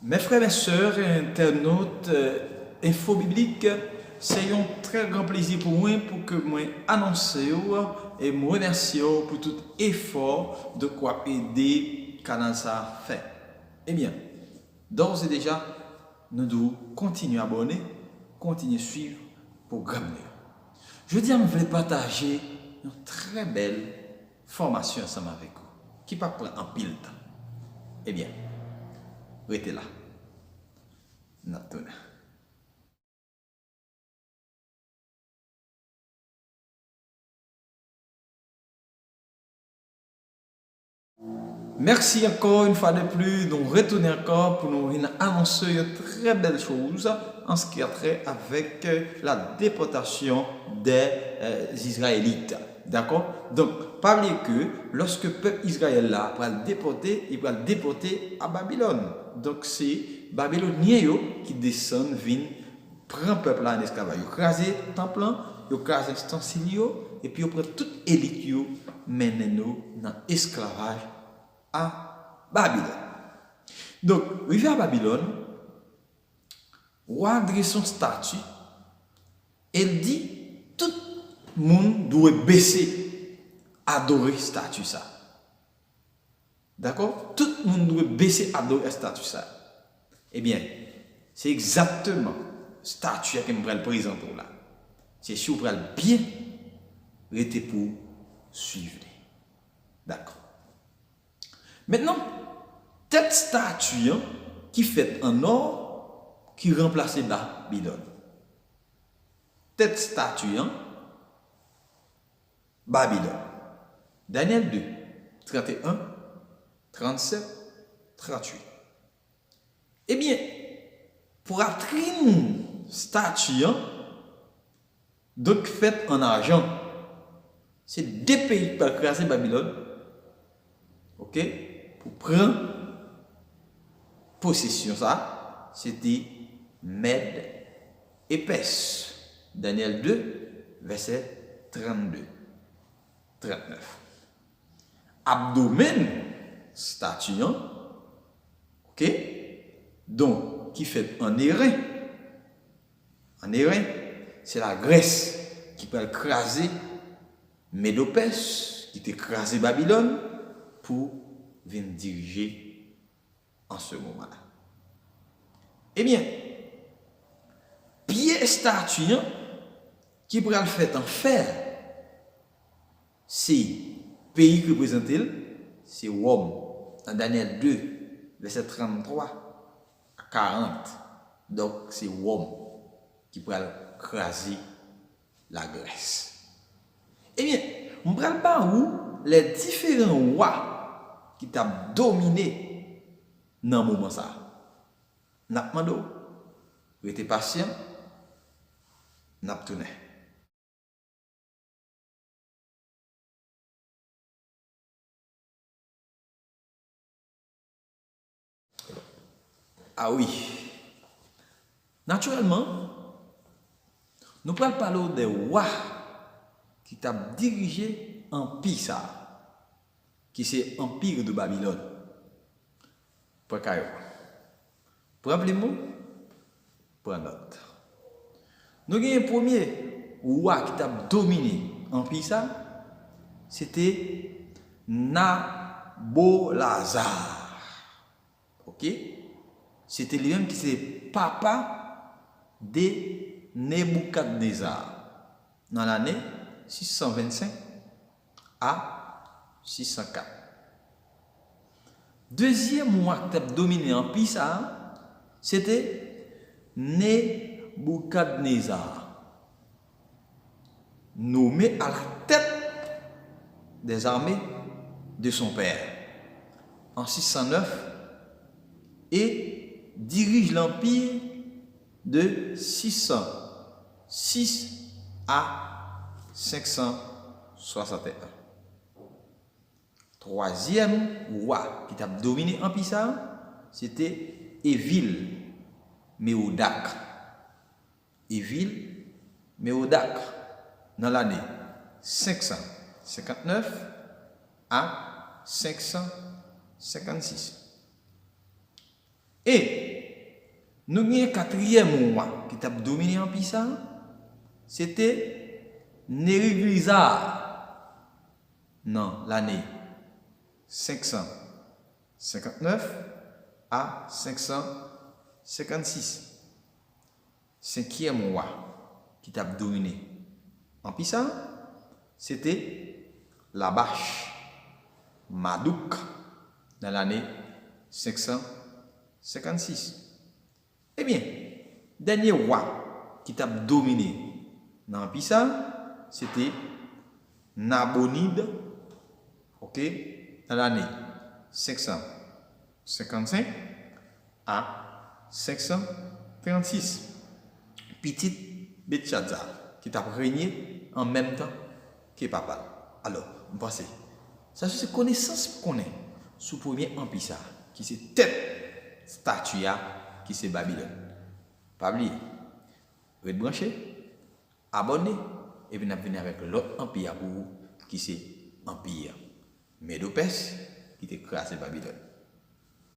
Mes frères et sœurs, internautes, info biblique, c'est un très grand plaisir pour moi pour que moi annonce et me remercie pour tout effort de quoi aider canal ça fait. Eh bien, d'ores et déjà, nous devons continuer à abonner, continuer à suivre pour gagner. Je dis à vous partager une très belle formation ensemble avec vous, qui va prendre en pile temps. Eh bien, restez là. Merci encore une fois de plus. Nous retournons encore pour nous annoncer une très belle chose en ce qui a trait avec la déportation des Israélites. D'accord? Donc, parlez que lorsque le peuple Israël là va le déporter, il va le déporter à Babylone. Donc, c'est Babyloniens qui descendent, viennent, prennent le peuple là en esclavage. Ils crasent le temple, ils crasent l'ustensile, et puis ils prennent toute élite, mènent nous dans l'esclavage à Babylone. Donc, arrivé à Babylone, roi dresse son statut, elle dit tout le monde doit baisser, adorer statut ça. D'accord? Tout le monde doit baisser, adorer statut ça. Eh bien, c'est exactement statut que je vais présenter là. C'est si vous allez bien rester pour suivre. D'accord? Maintenant, cette statue qui fait en or qui remplace Babylone. Cette statue, Babylone. Daniel 2, 31, 37, 38. Eh bien, pour atteindre une statue, donc faite en argent, c'est deux pays qui peuvent classer Babylone. Ok? Pour prendre possession ça, c'était Mède et Perse. Daniel 2, verset 32, 39. Abdomen, statue, ok? Donc, qui fait en airain. En airain, c'est la Grèce qui peut écraser Médo-Perse, qui peut écraser Babylone pour venir diriger en ce moment-là. Eh bien, pied statue qui pourra le faire en fer, c'est pays qui représente, c'est Rome. Dans Daniel 2, verset 33 à 40. Donc, c'est Rome qui pourra écraser la Grèce. Eh bien, on ne parle pas où les différents rois qui t'ont dominé dans le moment ça. N'a pas demandé, restez patient, n'a pas tourné. Ah oui. Naturellement, nous parlons parler des rois qui t'ont dirigé l'empire ça, qui c'est l'empire de Babylone. Pour Caillou. Problème, pour un autre. Nous avons un premier roi qui a dominé l'empire ça, c'était Nabolazar. Ok? C'était lui-même qui c'est papa de Nebuchadnezzar dans l'année 625 à 604. Deuxième roi qui a dominé l'empire ça, c'était Nebuchadnezzar, nommé à la tête des armées de son père en 609 et dirige l'empire de 606 à 561. Troisième roi qui a dominé l'empire ça, c'était Évil Méodac. Évil Méodac dans l'année 559 à 556. Et Nous avons un quatrième roi qui a dominé l'Empire ça. C'était Neriglissar. Non, l'année 559 à 556. Cinquième roi qui a dominé l'Empire ça, c'était Labash Madouk dans l'année 556. Eh bien, dernier roi qui a dominé dans l'Empire ça, c'était Nabonide, ok, dans l'année 555 à 536. Petit Belshazzar qui a régné en même temps que papa. Alors, vous pensez, ça c'est connaissance qu'on a sous le premier empire ça, qui c'est tête statue qui c'est Babylone. Pas oublier, vous êtes branché, abonnez et puis nous venir avec l'autre empire pour vous qui c'est empire Médo-Perse qui t'écrase Babylone.